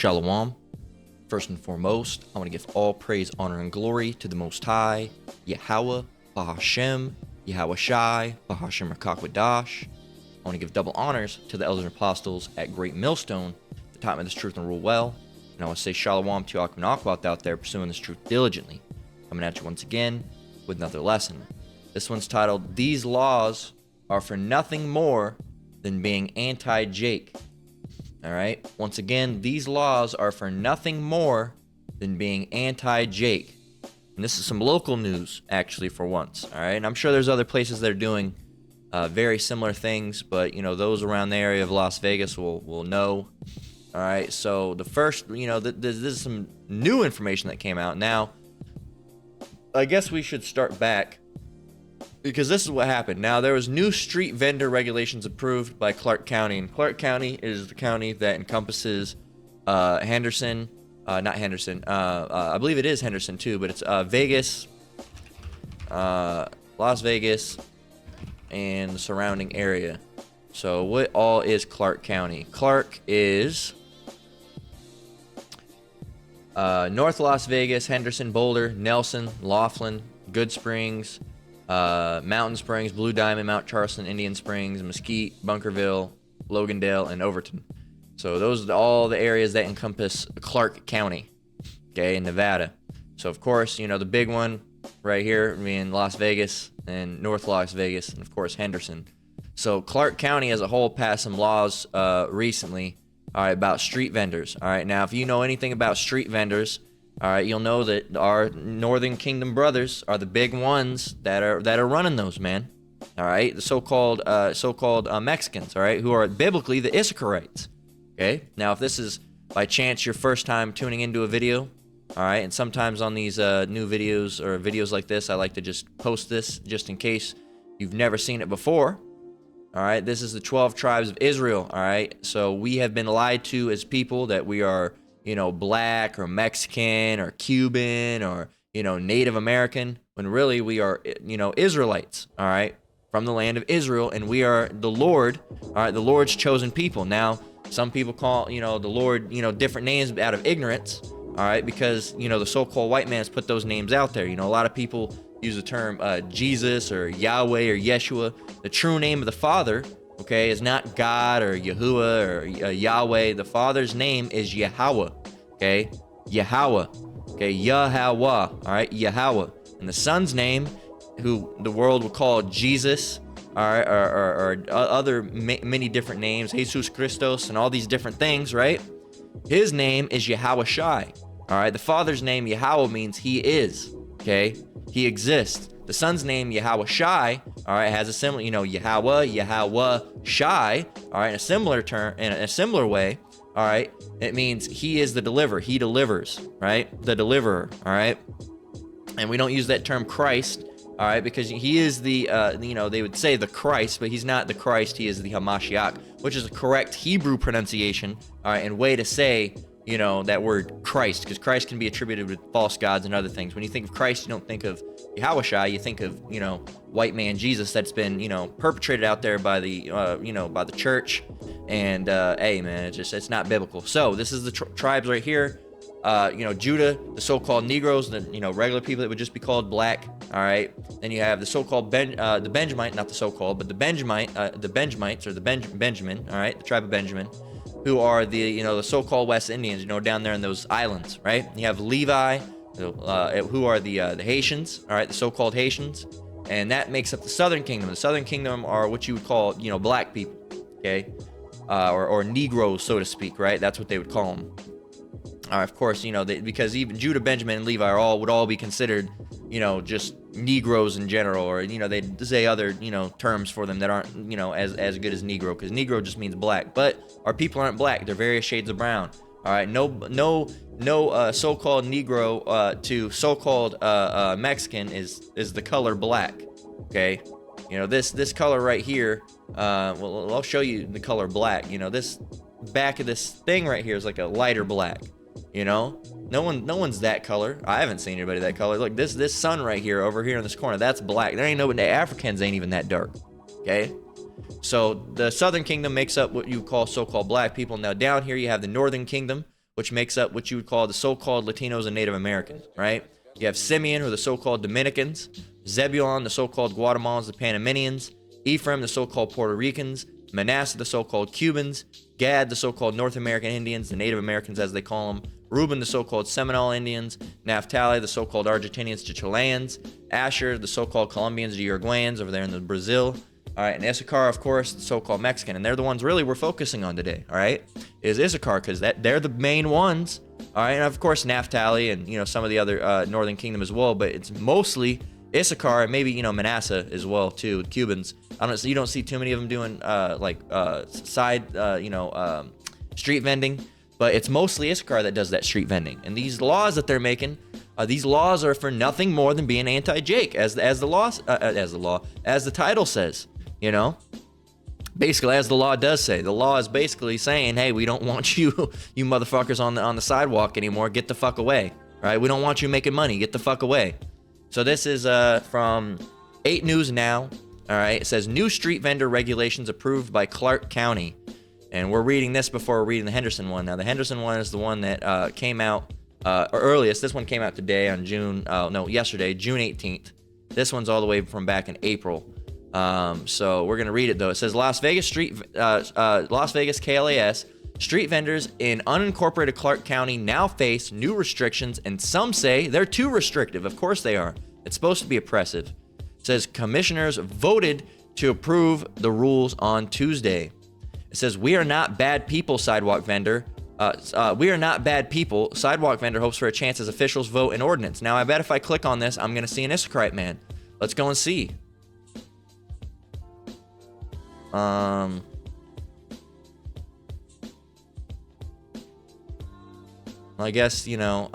Shalom. First and foremost, I want to give all praise, honor, and glory to the Most High, Yahweh, Bahashem, Yahweh Shai, Bahashem Rakakwadash. I want to give double honors to the elders and apostles at Great Millstone that taught me this truth and rule well. And I want to say Shalom to Akim and Akwat out there pursuing this truth diligently. Coming at you once again with another lesson. This one's titled, These Laws Are for Nothing More Than Being Anti-Jake. Alright, once again, these laws are for nothing more than being anti-Jake. And this is some local news, actually, for once. Alright, and I'm sure there's other places that are doing very similar things, but, you know, those around the area of Las Vegas will know. Alright, so the first, you know, this is some new information that came out. Now, I guess we should start back, because this is what happened. Now, there was new street vendor regulations approved by Clark County. And Clark County is the county that encompasses Henderson. Not Henderson. I believe it is Henderson, too. But it's Vegas, Las Vegas, and the surrounding area. So what all is Clark County? Clark is North Las Vegas, Henderson, Boulder, Nelson, Laughlin, Good Springs, Mountain Springs, Blue Diamond, Mount Charleston, Indian Springs, Mesquite, Bunkerville, Logandale, and Overton. So those are all the areas that encompass Clark County, okay, in Nevada. So of course, you know, the big one right here being Las Vegas and North Las Vegas, and of course Henderson. So Clark County as a whole passed some laws recently, all right, about street vendors. All right, now if you know anything about street vendors, all right, you'll know that our Northern Kingdom brothers are the big ones that are running those, man. All right, the so-called Mexicans, all right, who are biblically the Issacharites. Okay, now if this is by chance your first time tuning into a video, all right, and sometimes on these new videos or videos like this, I like to just post this just in case you've never seen it before. All right, this is the 12 tribes of Israel. All right, so we have been lied to as people that we are, you know, black or Mexican or Cuban or, you know, Native American, when really we are, you know, Israelites, all right, from the land of Israel, and we are the Lord, all right, the Lord's chosen people. Now, some people call, you know, the Lord, you know, different names out of ignorance, all right, because, you know, the so-called white man has put those names out there. You know, a lot of people use the term Jesus or Yahweh or Yeshua. The true name of the Father, okay, is not God or Yahuwah or Yahweh. The Father's name is Yahweh, okay? Yahweh, okay? Yahweh, all right? Yahweh. And the Son's name, who the world will call Jesus, all right, or other many different names, Jesus Christos, and all these different things, right? His name is Yahweh Shai, all right? The Father's name, Yahweh, means He is, okay? He exists. The Son's name, Yahweh Shai, all right, has a similar, you know, Yahweh Shai, all right, in a similar term, in a similar way, all right, it means He is the deliverer. He delivers, right? The deliverer, all right? And we don't use that term Christ, all right, because He is the, you know, they would say the Christ, but He's not the Christ. He is the Hamashiach, which is a correct Hebrew pronunciation, all right, and way to say, you know, that word Christ, because Christ can be attributed with false gods and other things. When you think of Christ, you don't think of Yahweh Shai, you think of, you know, white man Jesus that's been, you know, perpetrated out there by the, you know, by the church. And, hey, man, it's not biblical. So this is the tribes right here. You know, Judah, the so-called Negroes, the, you know, regular people that would just be called black. All right. Then you have the so-called the Benjamite, not the so-called, but the Benjamites or the Benjamin. All right, the tribe of Benjamin, who are the, you know, the so-called West Indians, you know, down there in those islands, right? You have Levi, who are the Haitians, all right, the so-called Haitians, and that makes up the Southern Kingdom. The Southern Kingdom are what you would call, you know, black people, okay, or Negroes, so to speak, right? That's what they would call them. All right, of course, you know, because even Judah, Benjamin, and Levi would all be considered, you know, just Negroes in general, or, you know, they say other, you know, terms for them that aren't, you know, as good as Negro, because Negro just means black. But our people aren't black; they're various shades of brown. All right, no so-called Negro to so-called Mexican is the color black. Okay, you know, this color right here. Well, I'll show you the color black. You know, this back of this thing right here is like a lighter black. You know, no one's that color. I haven't seen anybody that color. Look, this sun right here, over here in this corner, that's black. There ain't nobody. Africans ain't even that dark. Okay, so the Southern Kingdom makes up what you call so-called black people. Now down here you have the Northern Kingdom, which makes up what you would call the so-called Latinos and Native Americans, right? You have Simeon, who are the so-called Dominicans, Zebulon, the so-called Guatemalans, the Panamanians, Ephraim, the so-called Puerto Ricans, Manasseh, the so-called Cubans, Gad, the so-called North American Indians, the Native Americans as they call them, Reuben, the so-called Seminole Indians, Naphtali, the so-called Argentinians to Chileans, Asher, the so-called Colombians to Uruguayans over there in Brazil, all right, and Issachar, of course, the so-called Mexican, and they're the ones really we're focusing on today, all right, is Issachar, because they're the main ones, all right, and of course Naphtali and, you know, some of the other Northern Kingdom as well, but it's mostly Issachar and maybe, you know, Manasseh as well too, with Cubans. You don't see too many of them doing street vending, but it's mostly Issachar that does that street vending. And these laws that they're making, these laws are for nothing more than being anti-Jake, as the title says, you know. Basically, as the law does say, the law is basically saying, hey, we don't want you motherfuckers on the sidewalk anymore. Get the fuck away, right? We don't want you making money. Get the fuck away. So this is from 8 News Now. All right, it says new street vendor regulations approved by Clark County, and we're reading this before we're reading the Henderson one. Now the Henderson one is the one that came out earliest. This one came out today on yesterday, June 18th. This one's all the way from back in April. So we're gonna read it though. It says Las Vegas KLAS street vendors in unincorporated Clark County now face new restrictions, and some say they're too restrictive. Of course they are. It's supposed to be oppressive. It says commissioners voted to approve the rules on Tuesday. It says we are not bad people, sidewalk vendor. We are not bad people. Sidewalk vendor hopes for a chance as officials vote an ordinance. Now I bet if I click on this, I'm gonna see an Issacharite man. Let's go and see. I guess, you know,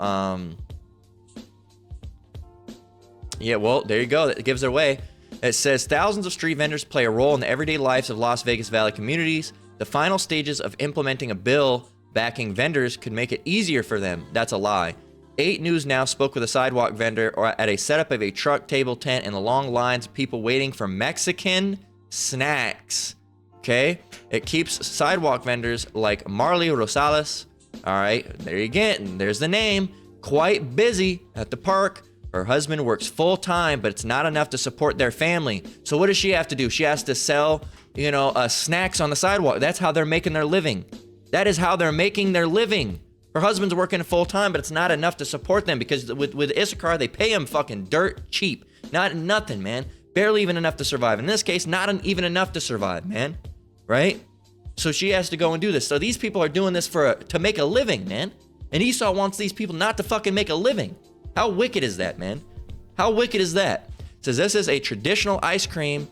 yeah, well, there you go. That gives it away. It says thousands of street vendors play a role in the everyday lives of Las Vegas Valley communities. The final stages of implementing a bill backing vendors could make it easier for them. That's a lie. 8 News Now spoke with a sidewalk vendor at a setup of a truck table tent in the long lines of people waiting for Mexican snacks. Okay? It keeps sidewalk vendors like Marley Rosales, all right, there you get, and there's the name, quite busy at the park. Her husband works full time, but it's not enough to support their family. So what does she have to do? She has to sell, you know, snacks on the sidewalk. That's how they're making their living. That is how they're making their living. Her husband's working full time, but it's not enough to support them because with Issachar, they pay him fucking dirt cheap. Nothing, man. Barely even enough to survive. In this case, not even enough to survive, man. Right? So she has to go and do this. So these people are doing this to make a living, man. And Esau wants these people not to fucking make a living. How wicked is that, man? How wicked is that? It says this is a traditional ice cream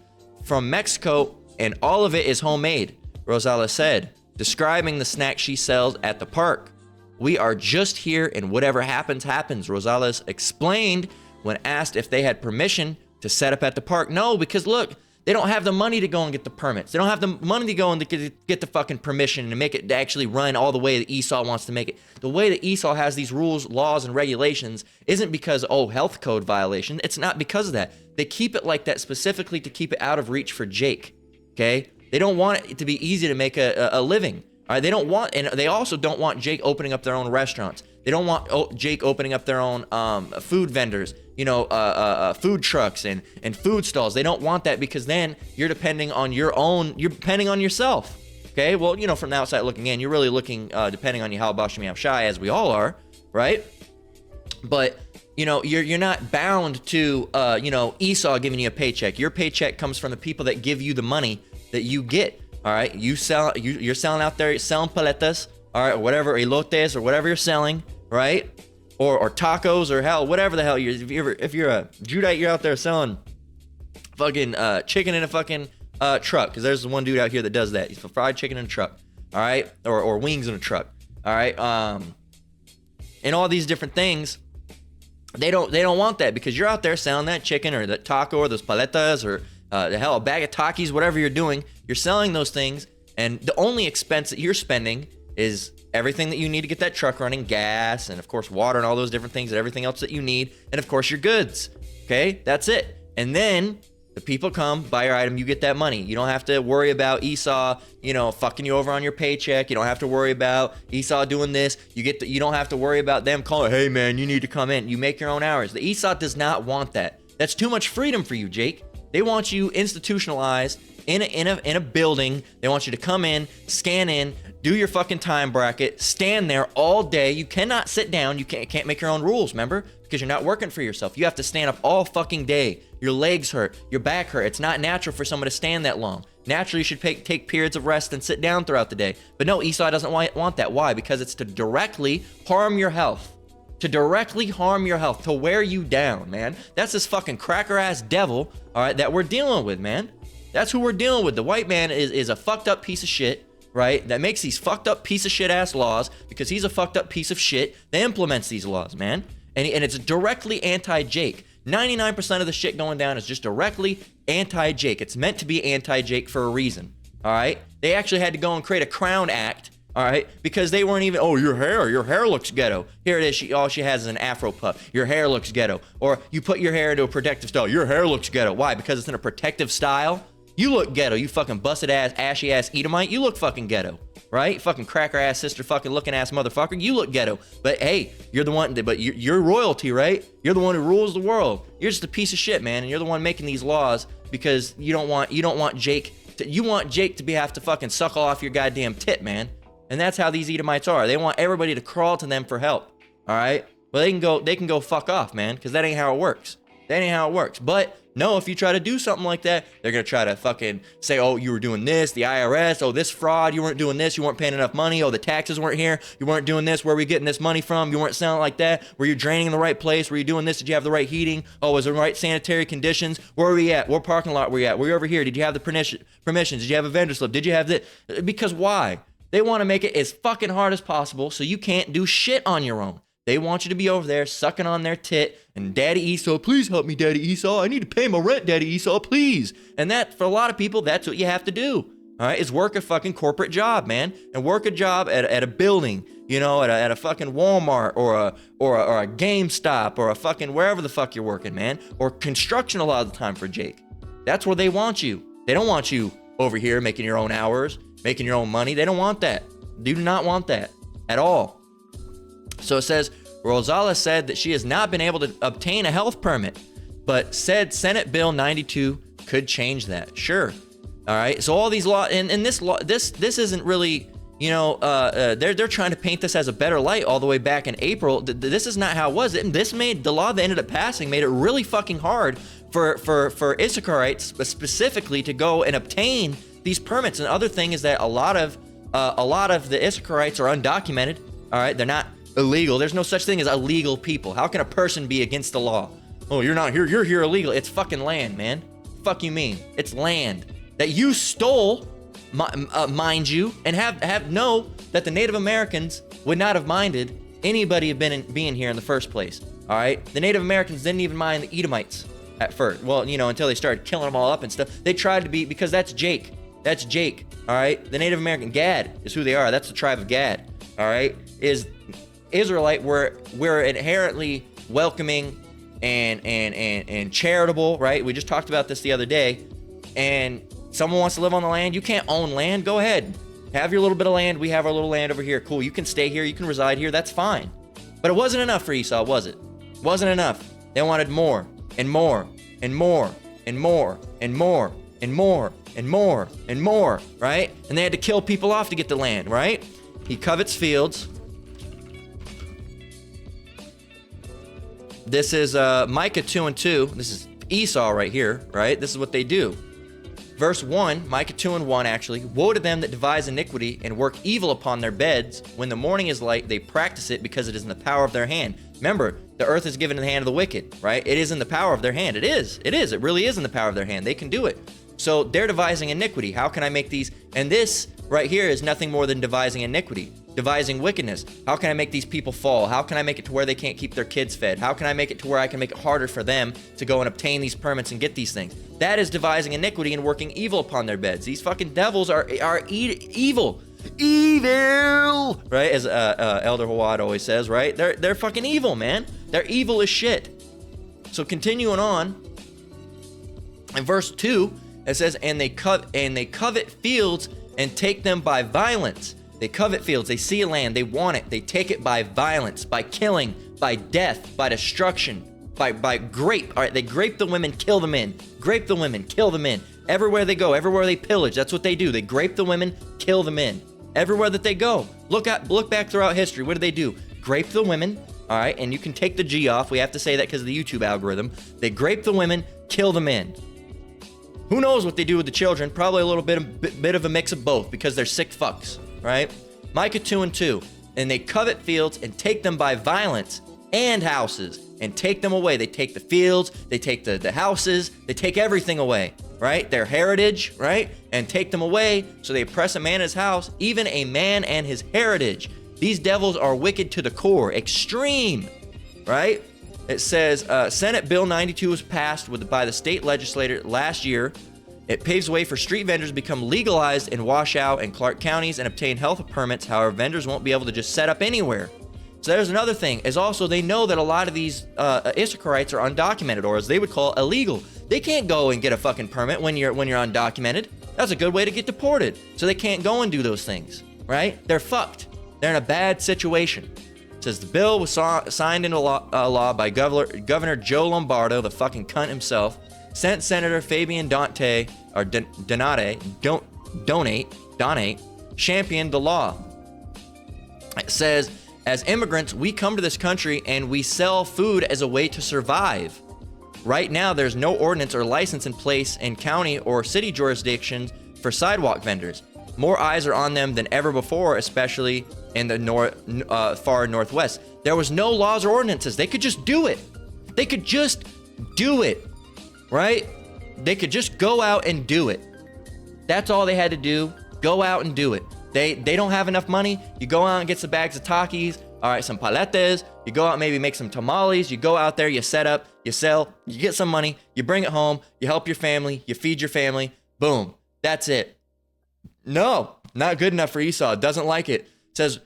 from Mexico and all of it is homemade, Rosales said, describing the snack she sells at the park. We are just here and whatever happens, happens, Rosales explained when asked if they had permission to set up at the park. No, because look, they don't have the money to go and get the permits. They don't have the money to go and get the fucking permission and make it to actually run all the way that Esau wants to make it. The way that Esau has these rules, laws, and regulations isn't because, health code violation. It's not because of that. They keep it like that specifically to keep it out of reach for Jake, okay? They don't want it to be easy to make a living, all right? And they also don't want Jake opening up their own restaurants. They don't want Jake opening up their own food vendors, food trucks and food stalls. They don't want that because then you're depending on yourself. Okay, well, from the outside looking in, you're really looking, depending on Yahweh Bashim Shai, as we all are, right? But, you're not bound to, Esau giving you a paycheck. Your paycheck comes from the people that give you the money that you get, all right? You're selling out there, selling paletas, all right, or whatever, elotes, or whatever you're selling, right? Or tacos, or hell, whatever the hell if you're a Judite, you're out there selling fucking chicken in a fucking truck, because there's one dude out here that does that. He's fried chicken in a truck, all right, or wings in a truck, all right, and all these different things. They don't want that because you're out there selling that chicken or that taco or those paletas or the hell a bag of Takis, whatever you're doing. You're selling those things, and the only expense that you're spending is everything that you need to get that truck running, gas, and of course water and all those different things and everything else that you need, and of course your goods. Okay, that's it. And then The people come, buy your item, you get that money. You don't have to worry about Esau, fucking you over on your paycheck. You don't have to worry about Esau doing this. You don't have to worry about them calling, hey man, you need to come in. You make your own hours. The Esau does not want that. That's too much freedom for you, Jake. They want you institutionalized in a building. They want you to come in, scan in, do your fucking time bracket, stand there all day. You cannot sit down. You can't make your own rules, remember? Because you're not working for yourself. You have to stand up all fucking day. Your legs hurt, your back hurt. It's not natural for someone to stand that long. Naturally, you should take periods of rest and sit down throughout the day. But no, Esau doesn't want that. Why? Because it's to directly harm your health. To directly harm your health, to wear you down, man. That's this fucking cracker-ass devil, all right, that we're dealing with, man. That's who we're dealing with. The white man is a fucked up piece of shit, right? That makes these fucked up piece of shit ass laws because he's a fucked up piece of shit that implements these laws, man. And it's directly anti-Jake. 99% of the shit going down is just directly anti-Jake. It's meant to be anti-Jake for a reason, all right? They actually had to go and create a Crown Act, all right? Because they weren't even, oh, your hair looks ghetto. Here it is, all she has is an afro puff. Your hair looks ghetto. Or you put your hair into a protective style. Your hair looks ghetto. Why? Because it's in a protective style? You look ghetto, you fucking busted ass, ashy ass Edomite. You look fucking ghetto, right? Fucking cracker ass sister fucking looking ass motherfucker. You look ghetto. But hey, you're the one, but you're royalty, right? You're the one who rules the world. You're just a piece of shit, man. And you're the one making these laws because you don't want Jake to have to fucking suckle off your goddamn tit, man. And that's how these Edomites are. They want everybody to crawl to them for help. All right? Well, they can go fuck off, man, because that ain't how it works. That ain't how it works. But no, if you try to do something like that, they're gonna try to fucking say, oh, you were doing this, the IRS, oh, this fraud, you weren't doing this, you weren't paying enough money, oh, the taxes weren't here, you weren't doing this, where are we getting this money from? You weren't selling like that, were you draining in the right place, were you doing this, did you have the right heating, oh, was there the right sanitary conditions, where are we at, what parking lot were you at, were you over here, did you have the permissions, did you have a vendor slip, did you have this? Because why? They want to make it as fucking hard as possible so you can't do shit on your own. They want you to be over there sucking on their tit and Daddy Esau, please help me, Daddy Esau. I need to pay my rent, Daddy Esau, please. And that, for a lot of people, that's what you have to do. All right, is work a fucking corporate job, man, and work a job at a building, at a fucking Walmart or a GameStop or a fucking wherever the fuck you're working, man, or construction a lot of the time for Jake. That's where they want you. They don't want you over here making your own hours, making your own money. They don't want that. They do not want that at all. So it says, Rosales said that she has not been able to obtain a health permit, but said Senate Bill 92 could change that. Sure. All right. So all these laws, and this law, this isn't really, they're trying to paint this as a better light all the way back in April. This is not how it was. This made the law that ended up passing made it really fucking hard for Issacharites specifically to go and obtain these permits. And the other thing is that a lot of the Issacharites are undocumented. All right, they're not illegal. There's no such thing as illegal people. How can a person be against the law? Oh, you're not here. You're here illegal. It's fucking land, man. Fuck you mean? It's land that you stole, mind you, and have know that the Native Americans would not have minded anybody being here in the first place. All right, the Native Americans didn't even mind the Edomites at first. Well, until they started killing them all up and stuff. They tried to be, because that's Jake. That's Jake. All right, the Native American Gad is who they are. That's the tribe of Gad. All right, is Israelite. We're inherently welcoming and charitable, right? We just talked about this the other day. And someone wants to live on the land, you can't own land. Go ahead, have your little bit of land. We have our little land over here. Cool. You can stay here. You can reside here. That's fine. But it wasn't enough for Esau, was it? It wasn't enough. They wanted more and more and more and more and more and more and more and more, right? And they had to kill people off to get the land, right? He covets fields. This is Micah 2:2. This is Esau right here, right? This is what they do. Verse 1, Micah 2:1 actually. Woe to them that devise iniquity and work evil upon their beds. When the morning is light, they practice it because it is in the power of their hand. Remember, the earth is given in the hand of the wicked, right? It is in the power of their hand. It is. It really is in the power of their hand. They can do it. So they're devising iniquity. How can I make these? And this right here is nothing more than devising iniquity, devising wickedness. How can I make these people fall? How can I make it to where they can't keep their kids fed? How can I make it to where I can make it harder for them to go and obtain these permits and get these things? That is devising iniquity and working evil upon their beds. These fucking devils are evil. Evil, right? As Elder Hawad always says, right? They're fucking evil, man. They're evil as shit. So continuing on, In verse 2, it says, and they covet fields and take them by violence. They covet fields, they see a land, they want it, they take it by violence, by killing, by death, by destruction, by grape. All right, they grape the women, kill the men. Grape the women, kill the men. Everywhere they go, everywhere they pillage, that's what they do. They grape the women, kill the men. Everywhere that they go. Look back throughout history. What do they do? Grape the women, all right, and you can take the G off. We have to say that because of the YouTube algorithm. They grape the women, kill the men. Who knows what they do with the children? Probably a little bit of a mix of both because they're sick fucks, right? Micah 2:2. And they covet fields and take them by violence and houses and take them away. They take the fields, they take the houses, they take everything away, right? Their heritage, right? And take them away. So they oppress a man and his house, even a man and his heritage. These devils are wicked to the core, extreme, right? It says Senate Bill 92 was passed by the state legislature last year. It paves the way for street vendors to become legalized in Washoe and Clark counties and obtain health permits. However, vendors won't be able to just set up anywhere. So there's another thing, is also they know that a lot of these Issacharites are undocumented, or as they would call illegal. They can't go and get a fucking permit when you're undocumented. That's a good way to get deported. So they can't go and do those things, right? They're fucked. They're in a bad situation. It says the bill was signed into law by Governor Joe Lombardo, the fucking cunt himself. Senate Senator Fabian Donate championed the law. It says, as immigrants, we come to this country and we sell food as a way to survive. Right now, there's no ordinance or license in place in county or city jurisdictions for sidewalk vendors. More eyes are on them than ever before, especially in the far northwest. There was no laws or ordinances. They could just do it. They could just do it, right? They could just go out and do it. That's all they had to do. Go out and do it. They don't have enough money. You go out and get some bags of Takis, all right, some paletes. You go out and maybe make some tamales. You go out there, you set up, you sell, you get some money, you bring it home, you help your family, you feed your family. Boom. That's it. No, not good enough for Esau. Doesn't like it. Says,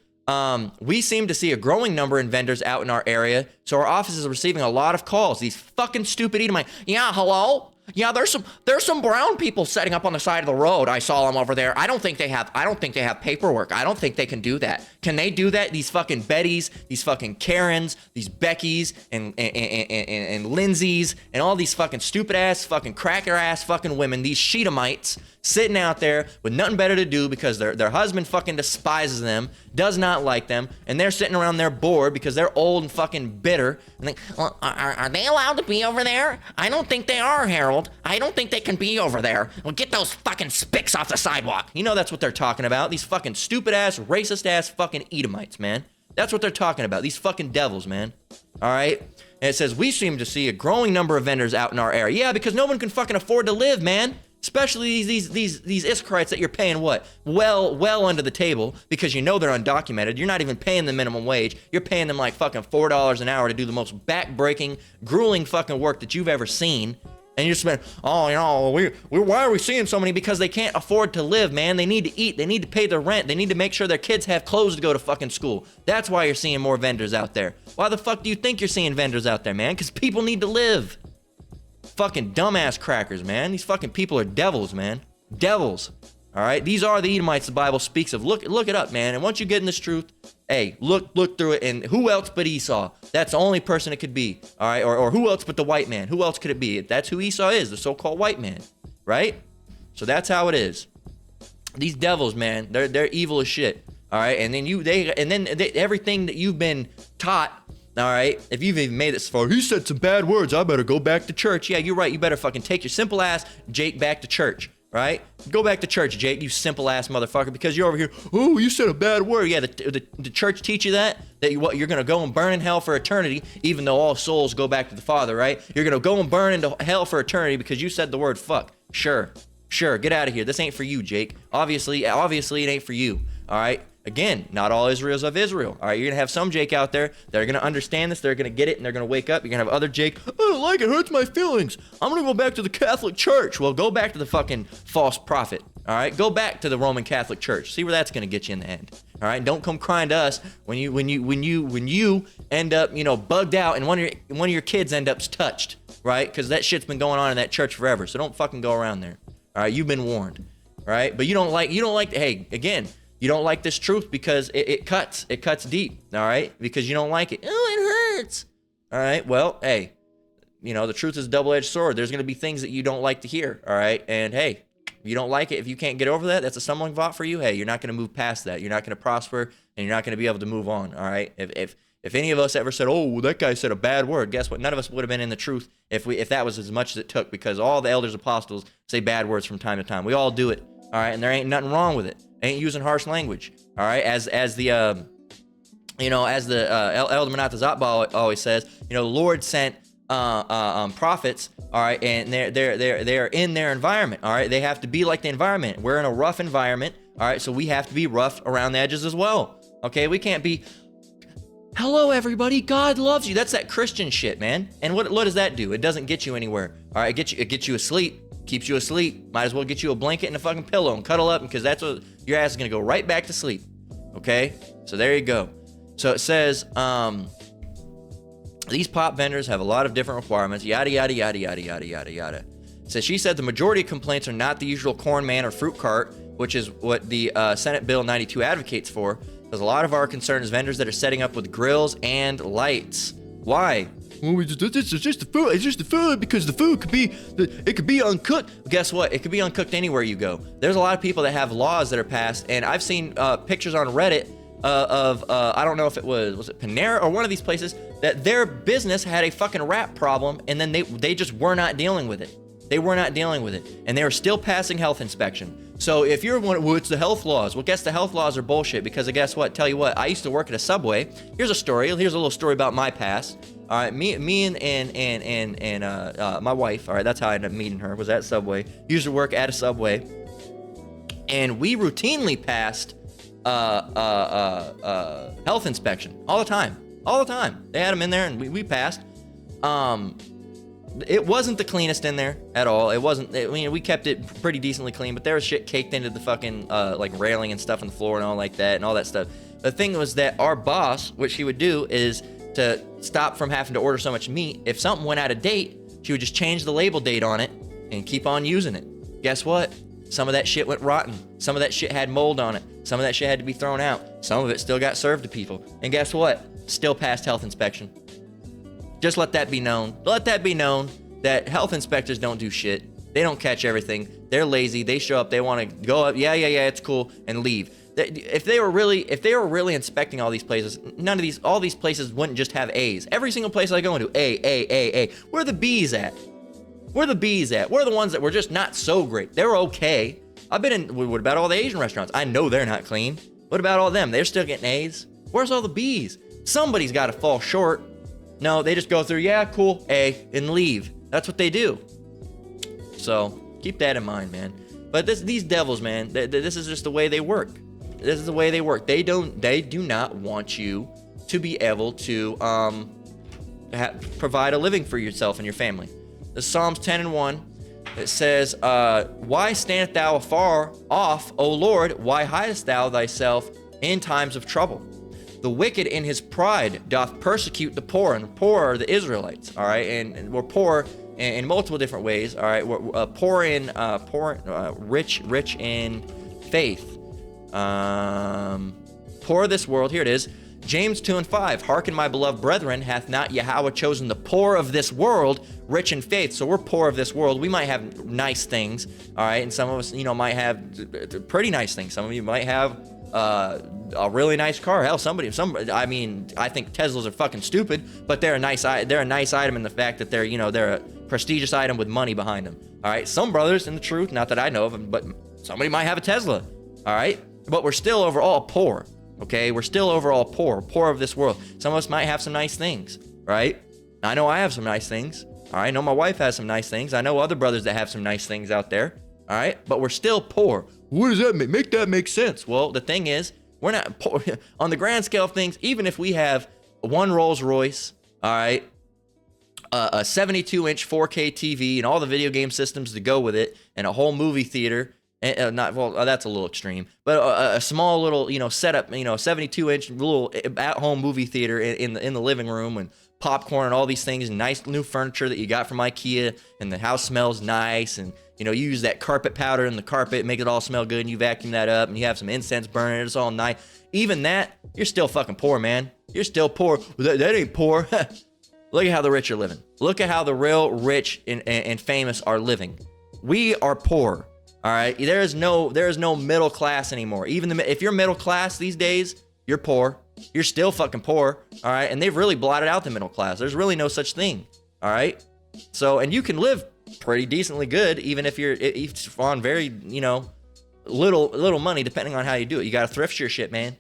we seem to see a growing number of vendors out in our area, so our office is receiving a lot of calls. These fucking stupid Edomite. Yeah, hello? Yeah, there's some brown people setting up on the side of the road. I saw them over there. I don't think they have paperwork. I don't think they can do that. Can they do that? These fucking Bettys, these fucking Karens, these Beckys and Lindsays and all these fucking stupid ass fucking cracker ass fucking women, these Shedamites sitting out there with nothing better to do because their husband fucking despises them, does not like them, and they're sitting around there bored because they're old and fucking bitter. And like, well, are they allowed to be over there? I don't think they are, Harold. I don't think they can be over there. Well, get those fucking spicks off the sidewalk. You know that's what they're talking about. These fucking stupid ass, racist ass fucking Edomites, man. That's what they're talking about. These fucking devils, man. All right? And it says, we seem to see a growing number of vendors out in our area. Yeah, because no one can fucking afford to live, man. Especially these Issacharites that you're paying what? Well under the table because you know they're undocumented. You're not even paying them minimum wage. You're paying them like fucking $4 an hour to do the most back-breaking, grueling fucking work that you've ever seen. And you're spending, oh, you know, why are we seeing so many? Because they can't afford to live, man. They need to eat. They need to pay their rent. They need to make sure their kids have clothes to go to fucking school. That's why you're seeing more vendors out there. Why the fuck do you think you're seeing vendors out there, man? Because people need to live. Fucking dumbass crackers, man. These fucking people are devils, man. Devils. All right? These are the Edomites the Bible speaks of. Look it up, man. And once you get in this truth, hey, look through it. And who else but Esau? That's the only person it could be. All right? Or who else but the white man? Who else could it be? That's who Esau is, the so-called white man. Right? So that's how it is. These devils, man, they're evil as shit. All right? And then everything that you've been taught, all right, if you've even made this far, he said some bad words, I better go back to church. Yeah, you're right. You better fucking take your simple ass Jake back to church, right? Go back to church, Jake, you simple ass motherfucker, because you're over here, oh, you said a bad word. Yeah, the church teach you that you're going to go and burn in hell for eternity, even though all souls go back to the Father, right? You're going to go and burn into hell for eternity because you said the word fuck. Sure, get out of here. This ain't for you, Jake. Obviously, it ain't for you, all right? Again, not all Israel's of Israel. All right, you're going to have some Jake out there that are going to understand this. They're going to get it, and they're going to wake up. You're going to have other Jake, I don't like it. Hurts my feelings. I'm going to go back to the Catholic Church. Well, go back to the fucking false prophet. All right, go back to the Roman Catholic Church. See where that's going to get you in the end. All right, don't come crying to us when you end up, bugged out and one of your kids end up touched. right? Because that shit's been going on in that church forever. So don't fucking go around there. All right, you've been warned, right? But you don't like, hey, again, you don't like this truth because it cuts deep, all right? Because you don't like it. Oh, it hurts. All right, well, hey, the truth is a double-edged sword. There's going to be things that you don't like to hear, all right? And hey, if you don't like it, if you can't get over that, that's a stumbling block for you. Hey, you're not going to move past that. You're not going to prosper, and you're not going to be able to move on, all right? If any of us ever said, oh, well, that guy said a bad word, guess what? None of us would have been in the truth if that was as much as it took, because all the elders apostles say bad words from time to time. We all do it, all right? And there ain't nothing wrong with it. Ain't using harsh language, all right? As the Elder Menat Zatbal always says, the Lord sent prophets, all right, and they're in their environment, all right? They have to be like the environment. We're in a rough environment, all right? So we have to be rough around the edges as well, okay? We can't be, hello, everybody, God loves you. That's that Christian shit, man. And what does that do? It doesn't get you anywhere. All right, it gets you asleep, keeps you asleep. Might as well get you a blanket and a fucking pillow and cuddle up, because that's what your ass is gonna go right back to sleep. Okay, so there you go. So it says these pop vendors have a lot of different requirements. Yada yada yada yada yada yada yada. So she said the majority of complaints are not the usual corn man or fruit cart, which is what the Senate Bill 92 advocates for. Because a lot of our concern is vendors that are setting up with grills and lights. Why? Well, it's just the food. It's just the food, because the food could be uncooked. Guess what? It could be uncooked anywhere you go. There's a lot of people that have laws that are passed, and I've seen pictures on Reddit of I don't know if it was it Panera or one of these places, that their business had a fucking rat problem, and then they just were not dealing with it. They were not dealing with it, and they were still passing health inspection. So if you're one, well, it's the health laws. Well, guess the health laws are bullshit, because guess what? Tell you what, I used to work at a Subway. Here's a story. Here's a little story about my past. All right, me and my wife. All right, that's how I ended up meeting her. Was at Subway. Used to work at a Subway, and we routinely passed health inspection all the time. All the time. They had them in there, and we passed. It wasn't the cleanest in there at all. It wasn't. We kept it pretty decently clean, but there was shit caked into the fucking like railing and stuff on the floor and all like that and all that stuff. The thing was that our boss, what she would do is to stop from having to order so much meat. If something went out of date, she would just change the label date on it and keep on using it. Guess what? Some of that shit went rotten. Some of that shit had mold on it. Some of that shit had to be thrown out. Some of it still got served to people. And guess what? Still passed health inspection. Just let that be known. Let that be known that health inspectors don't do shit. They don't catch everything. They're lazy. They show up. They want to go up. Yeah, it's cool, and leave. If they were really inspecting all these places, all these places wouldn't just have A's. Every single place I go into, A. Where are the B's at? Where are the B's at? Where are the ones that were just not so great? They're okay. I've been in. What about all the Asian restaurants? I know they're not clean. What about all them? They're still getting A's. Where's all the B's? Somebody's got to fall short. No, they just go through, yeah, cool, A, and leave. That's what they do. So keep that in mind, man. But these devils, man, this is just the way they work. This is the way they work. They do not want you to be able to provide a living for yourself and your family. The Psalms 10:1, it says, "Why standest thou afar off, O Lord? Why hidest thou thyself in times of trouble? The wicked in his pride doth persecute the poor," and the poor are the Israelites. All right, and we're poor in multiple different ways. All right, we're rich in faith. Poor of this world. Here it is. James 2:5. Hearken, my beloved brethren, hath not Yahweh chosen the poor of this world rich in faith? So we're poor of this world. We might have nice things, all right, and some of us, might have pretty nice things. Some of you might have a really nice car. Hell, I think Teslas are fucking stupid, but they're a nice item in the fact that they're a prestigious item with money behind them. All right, some brothers, in the truth, not that I know of them, but somebody might have a Tesla. All right, but we're still overall poor. Okay, we're still overall poor of this world. Some of us might have some nice things, right? I know I have some nice things. All right, I know my wife has some nice things. I know other brothers that have some nice things out there. All right, but we're still poor. What does that mean? Make that make sense. Well, the thing is, we're not poor on the grand scale of things. Even if we have one Rolls Royce, all right, a 72-inch 4K TV and all the video game systems to go with it, and a whole movie theater, Not well, that's a little extreme, but a small little, setup, 72-inch little at-home movie theater in the living room, and popcorn and all these things, and nice new furniture that you got from IKEA, and the house smells nice, and you use that carpet powder in the carpet, make it all smell good, and you vacuum that up, and you have some incense burning, it's all nice. Even that, you're still fucking poor, man. You're still poor. That ain't poor. Look at how the rich are living. Look at how the real rich and famous are living. We are poor. All right. There is no middle class anymore. Even if you're middle class these days, you're poor. You're still fucking poor. All right. And they've really blotted out the middle class. There's really no such thing. All right. So, and you can live pretty decently good, even if you're on very, little money, depending on how you do it. You got to thrift your shit, man.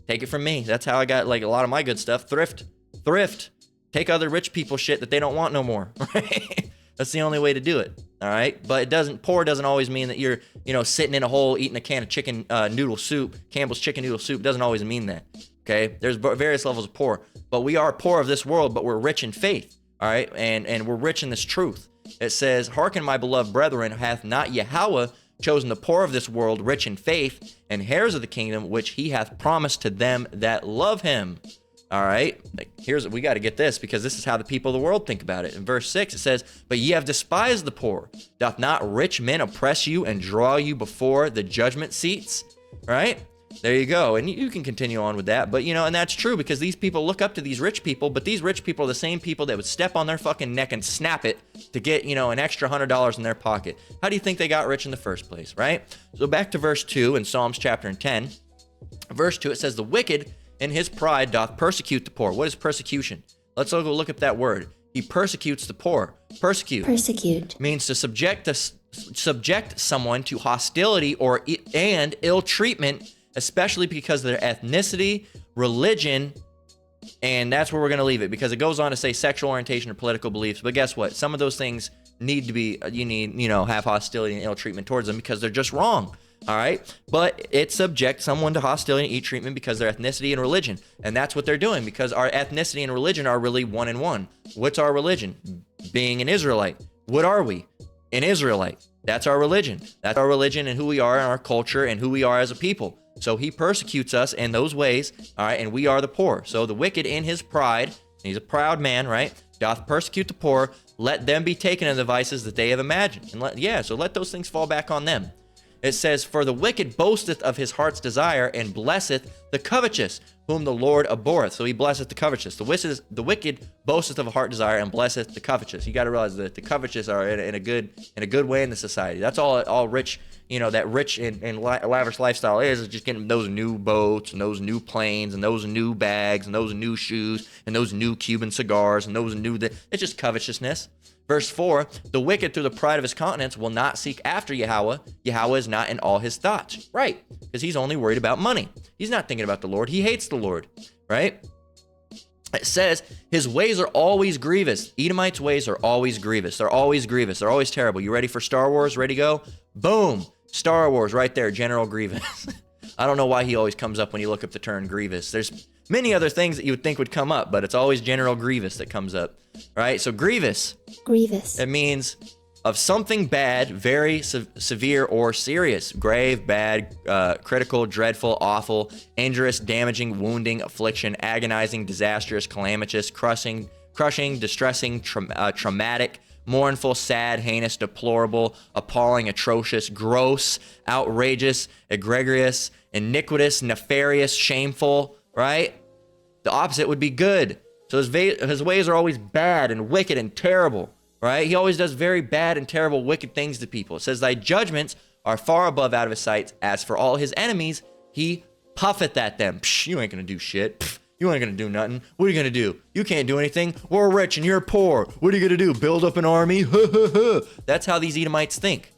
Take it from me. That's how I got like a lot of my good stuff. Thrift. Take other rich people shit that they don't want no more. Right? That's the only way to do it. All right. But poor doesn't always mean that you're, sitting in a hole eating a can of chicken noodle soup. Campbell's chicken noodle soup doesn't always mean that. Okay. There's various levels of poor, but we are poor of this world, but we're rich in faith. All right. And we're rich in this truth. It says, hearken, my beloved brethren, hath not Yahweh chosen the poor of this world, rich in faith, and heirs of the kingdom, which he hath promised to them that love him. All right, we got to get this, because this is how the people of the world think about it. In verse 6, it says, but ye have despised the poor. Doth not rich men oppress you and draw you before the judgment seats? Right? There you go. And you can continue on with that. But, and that's true, because these people look up to these rich people, but these rich people are the same people that would step on their fucking neck and snap it to get, an extra $100 in their pocket. How do you think they got rich in the first place, right? So back to verse 2 in Psalms chapter 10. Verse 2, it says, the wicked in his pride doth persecute the poor. What is persecution? Let's all go look up that word. He persecutes the poor. Persecute means to subject someone to hostility and ill treatment, especially because of their ethnicity, religion, and that's where we're going to leave it, because it goes on to say sexual orientation or political beliefs. But guess what? Some of those things need to be, have hostility and ill treatment towards them because they're just wrong. All right. But it subjects someone to hostility and ill treatment because of their ethnicity and religion. And that's what they're doing, because our ethnicity and religion are really one and one. What's our religion? Being an Israelite. What are we? An Israelite. That's our religion. That's our religion and who we are and our culture and who we are as a people. So he persecutes us in those ways, all right, and we are the poor. So the wicked in his pride, he's a proud man, right, doth persecute the poor, let them be taken in the vices that they have imagined. And so let those things fall back on them. It says, for the wicked boasteth of his heart's desire, and blesseth the covetous, whom the Lord abhorreth. So he blesseth the covetous. The wicked boasteth of a heart desire, and blesseth the covetous. You got to realize that the covetous are in a good way in the society. That's all rich, that rich and lavish lifestyle is just getting those new boats and those new planes and those new bags and those new shoes and those new Cuban cigars and those it's just covetousness. Verse 4, the wicked through the pride of his countenance will not seek after Yahweh. Yahweh is not in all his thoughts. Right, because he's only worried about money. He's not thinking about the Lord. He hates the Lord, right? It says, his ways are always grievous. Edomites' ways are always grievous. They're always grievous. They're always terrible. You ready for Star Wars? Ready to go? Boom. Star Wars right there, General Grievous. I don't know why he always comes up when you look up the term Grievous. There's many other things that you would think would come up, but it's always General Grievous that comes up, right? So Grievous. It means of something bad, very severe or serious, grave, bad, critical, dreadful, awful, injurious, damaging, wounding, affliction, agonizing, disastrous, calamitous, crushing, distressing, traumatic, mournful, sad, heinous, deplorable, appalling, atrocious, gross, outrageous, egregious, iniquitous, nefarious, shameful, right? The opposite would be good. So his ways are always bad and wicked and terrible, right? He always does very bad and terrible, wicked things to people. It says, thy judgments are far above out of his sight. As for all his enemies, he puffeth at them. Psh, you ain't gonna do shit. Pff, you ain't gonna do nothing. What are you gonna do? You can't do anything. We're rich and you're poor. What are you gonna do? Build up an army? That's how these Edomites think.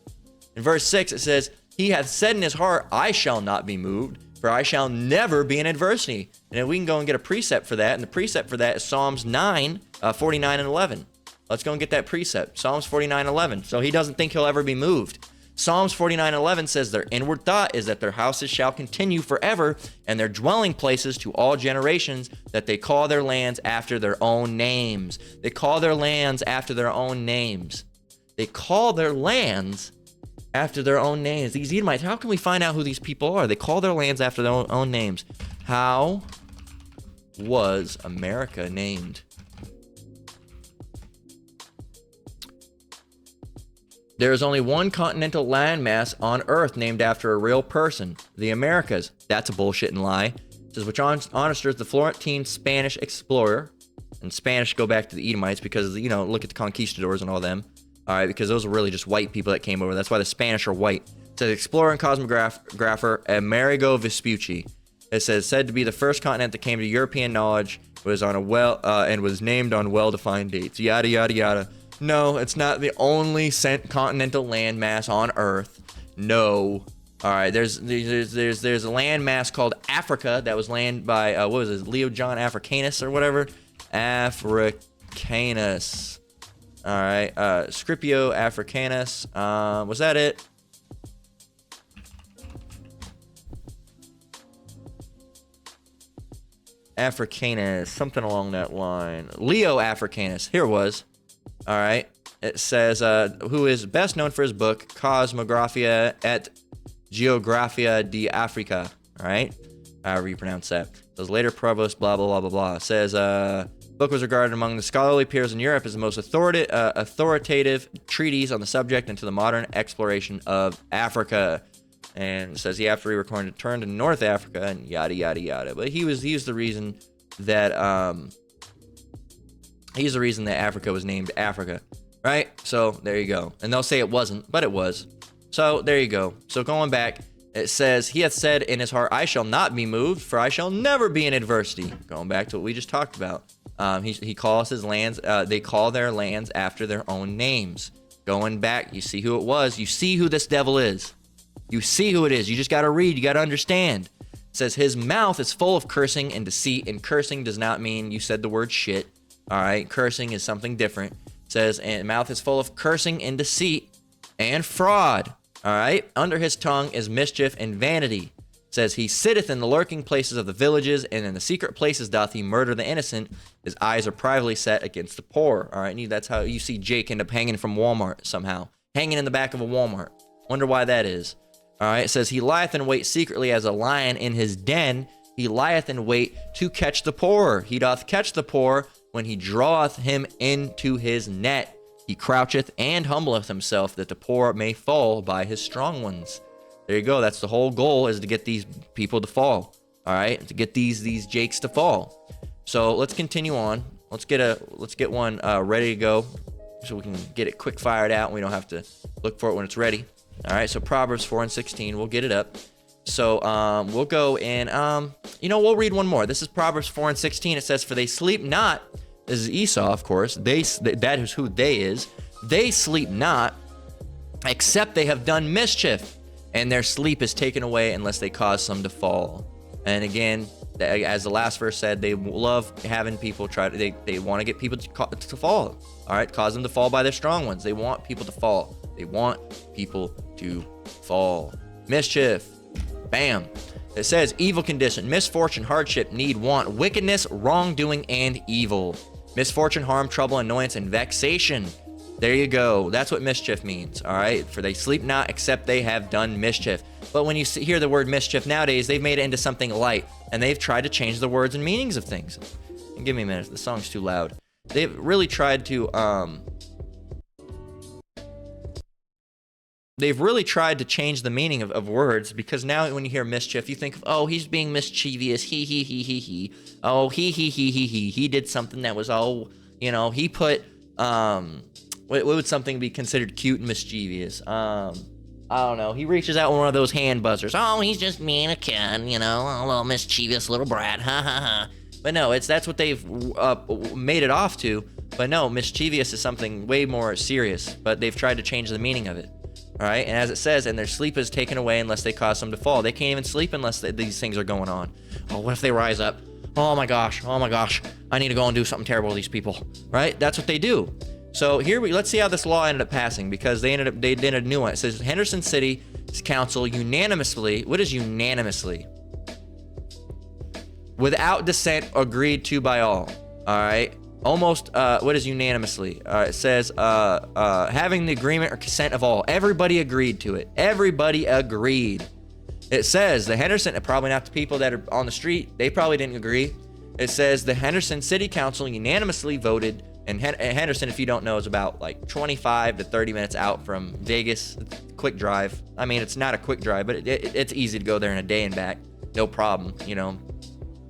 In verse 6, it says, he hath said in his heart, I shall not be moved, for I shall never be in adversity. And then we can go and get a precept for that. And the precept for that is Psalms 9, 49 and 11. Let's go and get that precept. Psalms 49, 11. So he doesn't think he'll ever be moved. Psalms 49, 11 says their inward thought is that their houses shall continue forever, and their dwelling places to all generations, that they call their lands after their own names. They call their lands after their own names. They call their lands after their own names. These Edomites, how can we find out who these people are? They call their lands after their own names. How was America named? There is only one continental landmass on Earth named after a real person, the Americas. That's a bullshit and lie. It says, which honors the Florentine Spanish explorer. And Spanish go back to the Edomites because, you know, look at the conquistadors and all them. All right, because those are really just white people that came over. That's why the Spanish are white. It says explorer and cosmographer Amerigo Vespucci. It says said to be the first continent that came to European knowledge, was on a and was named on well-defined dates. Yada yada yada. No, it's not the only continental landmass on Earth. No. All right, there's a landmass called Africa that was landed by what was it, Leo John Africanus or whatever. Africanus. All right, Scipio Africanus. Was that it? Africanus, something along that line. Leo Africanus. Here it was. All right. It says, who is best known for his book, Cosmographia et Geographia de Africa. All right. However you pronounce that. It says later provost, blah, blah, blah, blah, blah. It says, book was regarded among the scholarly peers in Europe as the most authoritative treatise on the subject into the modern exploration of Africa. And it says he after he returned to North Africa and yada yada yada. But he's the reason that Africa was named Africa, right? So there you go. And they'll say it wasn't, but it was. So there you go. So going back, it says he hath said in his heart, I shall not be moved, for I shall never be in adversity. Going back to what we just talked about. He calls his lands. They call their lands after their own names. Going back, you see who it was. You see who this devil is. You see who it is. You just got to read. You got to understand. It says his mouth is full of cursing and deceit. And cursing does not mean you said the word shit. All right. Cursing is something different. It says and mouth is full of cursing and deceit and fraud. All right. Under his tongue is mischief and vanity. It says he sitteth in the lurking places of the villages, and in the secret places doth he murder the innocent. His eyes are privately set against the poor. All right. And that's how you see Jake end up hanging from Walmart somehow. Hanging in the back of a Walmart. Wonder why that is. All right, it says, he lieth in wait secretly as a lion in his den. He lieth in wait to catch the poor. He doth catch the poor when he draweth him into his net. He croucheth and humbleth himself that the poor may fall by his strong ones. There you go. That's the whole goal, is to get these people to fall. All right, to get these Jakes to fall. So let's continue on. Let's get one ready to go, so we can get it quick fired out and we don't have to look for it when it's ready. All right, so Proverbs 4:16, we'll get it up. So we'll go in, we'll read one more. This is Proverbs 4:16. It says, for they sleep not. This is Esau, of course. That is who they is. They sleep not, except they have done mischief, and their sleep is taken away unless they cause some to fall. And again, as the last verse said, they love having people they want to get people to fall. All right, cause them to fall by their strong ones. They want people to fall. They want people to fall. Mischief. Bam. It says evil condition, misfortune, hardship, need, want, wickedness, wrongdoing, and evil. Misfortune, harm, trouble, annoyance, and vexation. There you go. That's what mischief means. All right. For they sleep not, except they have done mischief. But when you hear the word mischief nowadays, they've made it into something light, and they've tried to change the words and meanings of things. And give me a minute. The song's too loud. They've really tried to change the meaning of words, because now when you hear mischief, you think of, oh, he's being mischievous. He. Oh, he did something that was, he put, what would something be considered cute and mischievous? I don't know. He reaches out with one of those hand buzzers. Oh, he's just being a kid, a little mischievous little brat. Ha ha ha. But no, that's what they've made it off to. But no, mischievous is something way more serious. But they've tried to change the meaning of it. All right, and as it says, and their sleep is taken away unless they cause them to fall. They can't even sleep unless these things are going on. Oh, what if they rise up? Oh my gosh, I need to go and do something terrible to these people. Right? That's what they do. So let's see how this law ended up passing, because they did a new one. It says Henderson City Council unanimously. What is unanimously? Without dissent, agreed to by all. All right. Almost, what is unanimously? It says, having the agreement or consent of all. Everybody agreed to it. Everybody agreed. It says the Henderson, probably not the people that are on the street, they probably didn't agree. It says the Henderson City Council unanimously voted, and Henderson, if you don't know, is about like 25 to 30 minutes out from Vegas. Quick drive. I mean, it's not a quick drive, but it's easy to go there in a day and back. No problem, you know,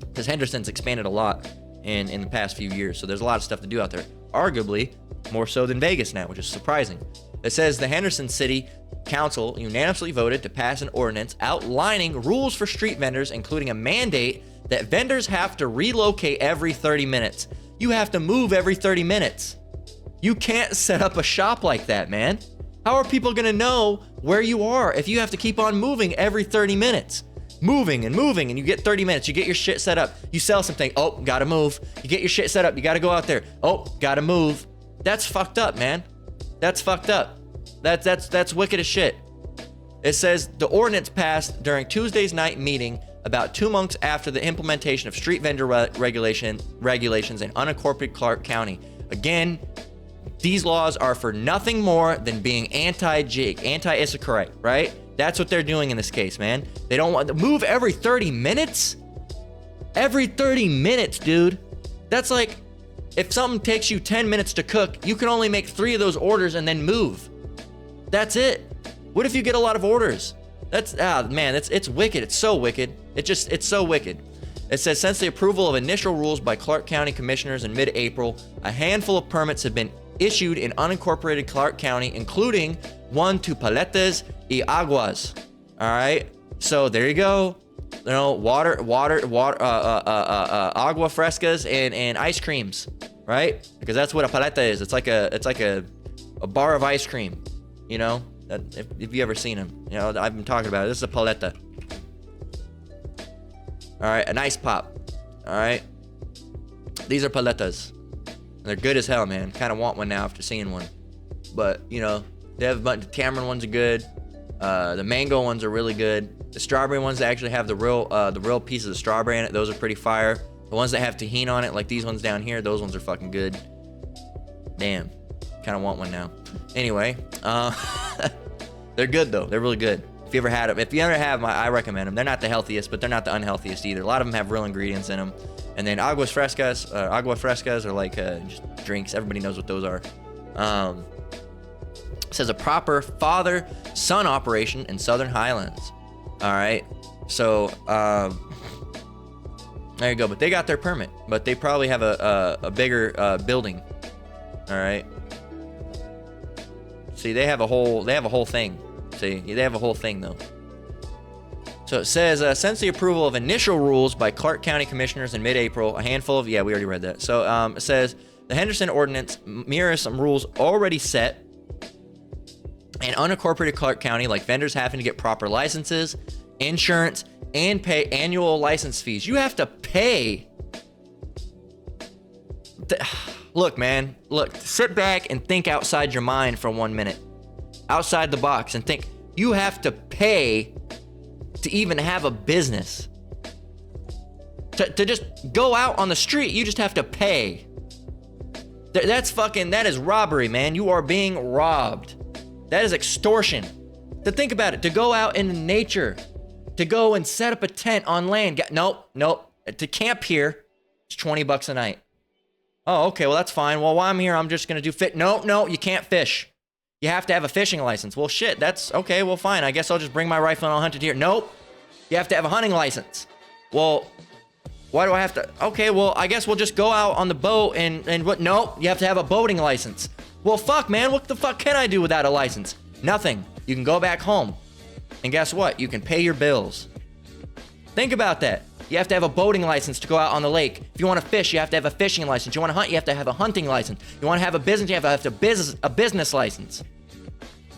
because Henderson's expanded a lot in the past few years, so there's a lot of stuff to do out there. Arguably, more so than Vegas now, which is surprising. It says the Henderson City Council unanimously voted to pass an ordinance outlining rules for street vendors, including a mandate that vendors have to relocate every 30 minutes. You have to move every 30 minutes. You can't set up a shop like that, man. How are people gonna know where you are if you have to keep on moving every 30 minutes? Moving, and you get 30 minutes, you get your shit set up, you sell something, oh, gotta move. You get your shit set up, you gotta go out there, oh, gotta move. That's fucked up, man. That's fucked up. That's wicked as shit. It says the ordinance passed during Tuesday's night meeting about 2 months after the implementation of street vendor regulations in unincorporated Clark County. Again, these laws are for nothing more than being anti-Issacharite, right? That's what they're doing in this case, man. They don't want to move every 30 minutes. Every 30 minutes, dude. That's like, if something takes you 10 minutes to cook, you can only make 3 of those orders and then move. That's it. What if you get a lot of orders? Man, it's wicked. It's so wicked. It's so wicked. It says, since the approval of initial rules by Clark County commissioners in mid-April, a handful of permits have been issued in unincorporated Clark County, including one to Paletas y Aguas. All right. So there you go. You know, water, agua frescas and ice creams, right? Because that's what a paleta is. It's like a bar of ice cream, you know? If you ever seen them, you know, I've been talking about it. This is a paleta. All right, an ice pop. All right, these are paletas. They're good as hell, man. Kind of want one now after seeing one. But you know, they have a bunch. The tamarind ones are good. The mango ones are really good. The strawberry ones that actually have the real piece of the strawberry in it, those are pretty fire. The ones that have tahini on it, like these ones down here, those ones are fucking good. Damn, kind of want one now. Anyway, they're good though. They're really good. If you ever had them, if you ever have them, I recommend them. They're not the healthiest, but they're not the unhealthiest either. A lot of them have real ingredients in them. And then agua frescas are like just drinks. Everybody knows what those are. It says a proper father-son operation in Southern Highlands. All right, so there you go. But they got their permit, but they probably have a bigger building. All right. See, they have a whole thing. See, they have a whole thing though. So it says, since the approval of initial rules by Clark County commissioners in mid-April, a handful of, yeah, we already read that. So it says the Henderson ordinance mirrors some rules already set in unincorporated Clark County, like vendors having to get proper licenses, insurance, and pay annual license fees. You have to pay. Look, man, sit back and think outside your mind for 1 minute. Outside the box and think, you have to pay to even have a business. To just go out on the street, you just have to pay. That is robbery, man. You are being robbed. That is extortion. To think about it, to go out into nature, to go and set up a tent on land. Nope. To camp here, it's $20 a night. Oh, okay, well, that's fine. Well, while I'm here, I'm just going to do No, you can't fish. You have to have a fishing license. Well, shit, that's okay. Well, fine. I guess I'll just bring my rifle and I'll hunt it here. Nope. You have to have a hunting license. Well, why do I have to? Okay, well, I guess we'll just go out on the boat and what? Nope. You have to have a boating license. Well, fuck, man. What the fuck can I do without a license? Nothing. You can go back home. And guess what? You can pay your bills. Think about that. You have to have a boating license to go out on the lake. If you want to fish, you have to have a fishing license. You want to hunt, you have to have a hunting license. You want to have a business, you have to have a business license.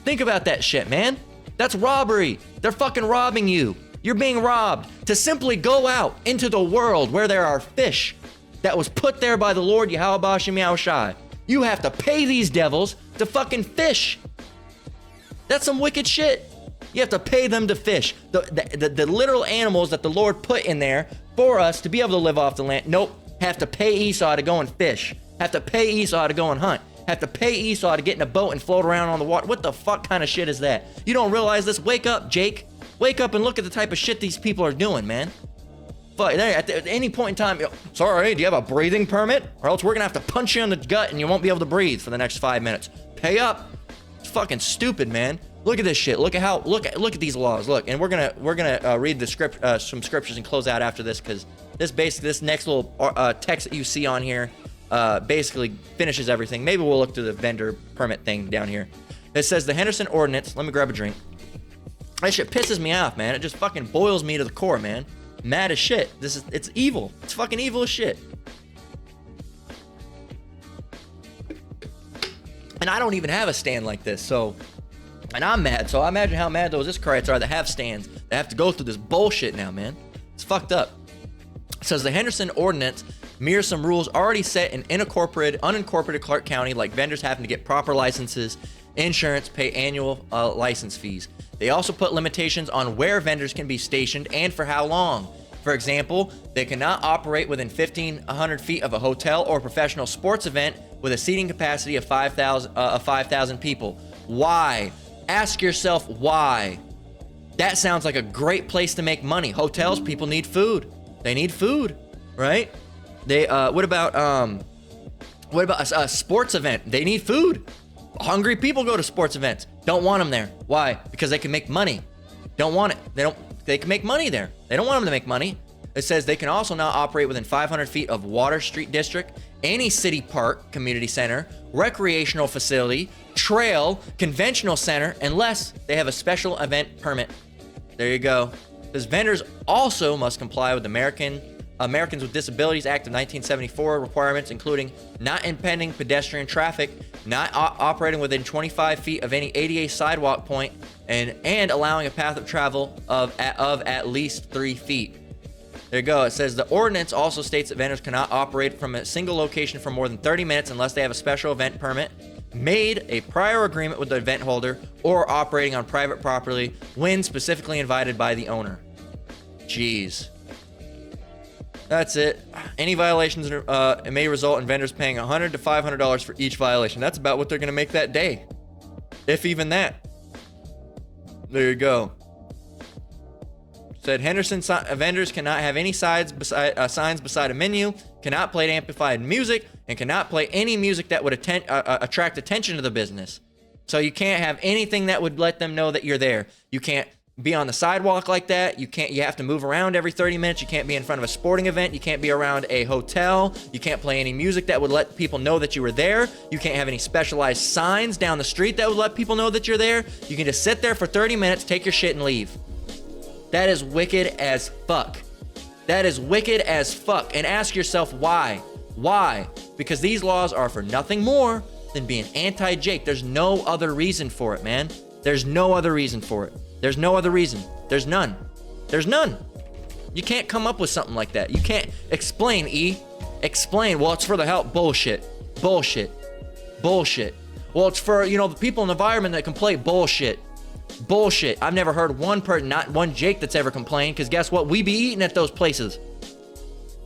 Think about that shit, man. That's robbery. They're fucking robbing you. You're being robbed to simply go out into the world where there are fish that was put there by the Lord Yahweh Shem Yahushai. You have to pay these devils to fucking fish. That's some wicked shit. You have to pay them to fish. The literal animals that the Lord put in there for us to be able to live off the land. Nope. Have to pay Esau to go and fish. Have to pay Esau to go and hunt. Have to pay Esau to get in a boat and float around on the water. What the fuck kind of shit is that? You don't realize this? Wake up, Jake. Wake up and look at the type of shit these people are doing, man. Fuck, at any point in time, sorry, do you have a breathing permit? Or else we're gonna have to punch you in the gut and you won't be able to breathe for the next 5 minutes. Pay up. It's fucking stupid, man. Look at this shit. Look at these laws. Look, and we're gonna read the some scriptures and close out after this, because this next little text that you see on here basically finishes everything. Maybe we'll look through the vendor permit thing down here. It says the Henderson Ordinance. Let me grab a drink. That shit pisses me off, man. It just fucking boils me to the core, man. Mad as shit. It's evil. It's fucking evil as shit. And I don't even have a stand like this, so, and I'm mad. So I imagine how mad those Israelites are that have stands. They have to go through this bullshit now, man. It's fucked up. It says the Henderson Ordinance mirrors some rules already set in unincorporated Clark County, like vendors having to get proper licenses, insurance, pay annual license fees. They also put limitations on where vendors can be stationed and for how long. For example, they cannot operate within 1,500 feet of a hotel or professional sports event with a seating capacity of 5,000 people. Why? Ask yourself why. That sounds like a great place to make money. Hotels, people need food. They need food, right? They what about a sports event? They need food. Hungry people go to sports events. Don't want them there. Why? Because they can make money. Don't want it. They can make money there. They don't want them to make money. It says they can also now operate within 500 feet of Water Street District, any city park, community center, recreational facility, trail, conventional center, unless they have a special event permit. There you go. It says vendors also must comply with Americans with Disabilities Act of 1974 requirements, including not impeding pedestrian traffic, not operating within 25 feet of any ADA sidewalk point, and allowing a path of travel of at least 3 feet. There you go. It says the ordinance also states that vendors cannot operate from a single location for more than 30 minutes unless they have a special event permit, made a prior agreement with the event holder, or operating on private property when specifically invited by the owner. Jeez. That's it. Any violations may result in vendors paying $100 to $500 for each violation. That's about what they're going to make that day, if even that. There you go. Said Henderson vendors cannot have any signs beside a menu, cannot play amplified music, and cannot play any music that would attract attention to the business. So you can't have anything that would let them know that you're there. You can't be on the sidewalk like that. You have to move around every 30 minutes. You can't be in front of a sporting event. You can't be around a hotel. You can't play any music that would let people know that you were there. You can't have any specialized signs down the street that would let people know that you're there. You can just sit there for 30 minutes, take your shit, and leave. That is wicked as fuck. That is wicked as fuck. And ask yourself why. Why? Because these laws are for nothing more than being anti-Jake. There's no other reason for it, man. There's no other reason for it. There's no other reason. There's none. There's none. You can't come up with something like that. You can't explain, E. Explain. Well, it's for the help. Bullshit. Bullshit. Bullshit. Well, it's for, the people in the environment that can play. Bullshit. Bullshit. I've never heard one person, not one Jake that's ever complained, because guess what? We be eating at those places.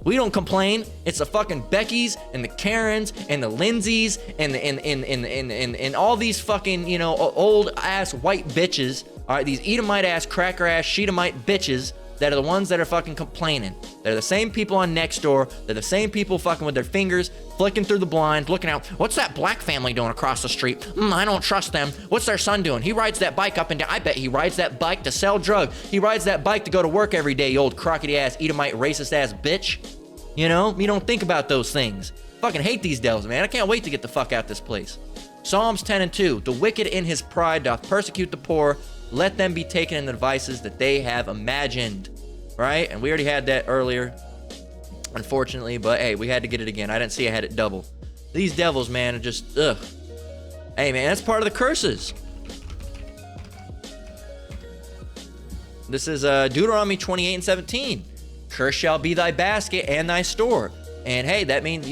We don't complain. It's the fucking Beckys and the Karens and the Lindsays and all these fucking, old ass white bitches. All right, these Edomite ass, cracker ass, Sheetamite bitches that are the ones that are fucking complaining. They're the same people on Nextdoor. They're the same people fucking with their fingers, flicking through the blinds, looking out. What's that black family doing across the street? I don't trust them. What's their son doing? He rides that bike up and down. I bet he rides that bike to sell drugs. He rides that bike to go to work every day, you old crockety ass, Edomite, racist ass bitch. You don't think about those things. Fucking hate these devils, man. I can't wait to get the fuck out this place. Psalms 10:2. The wicked in his pride doth persecute the poor. Let them be taken in the devices that they have imagined. Right? And we already had that earlier, unfortunately. But hey, we had to get it again. I didn't see I had it double. These devils, man, are just, ugh. Hey, man, that's part of the curses. This is Deuteronomy 28:17. Cursed shall be thy basket and thy store. And hey, that means,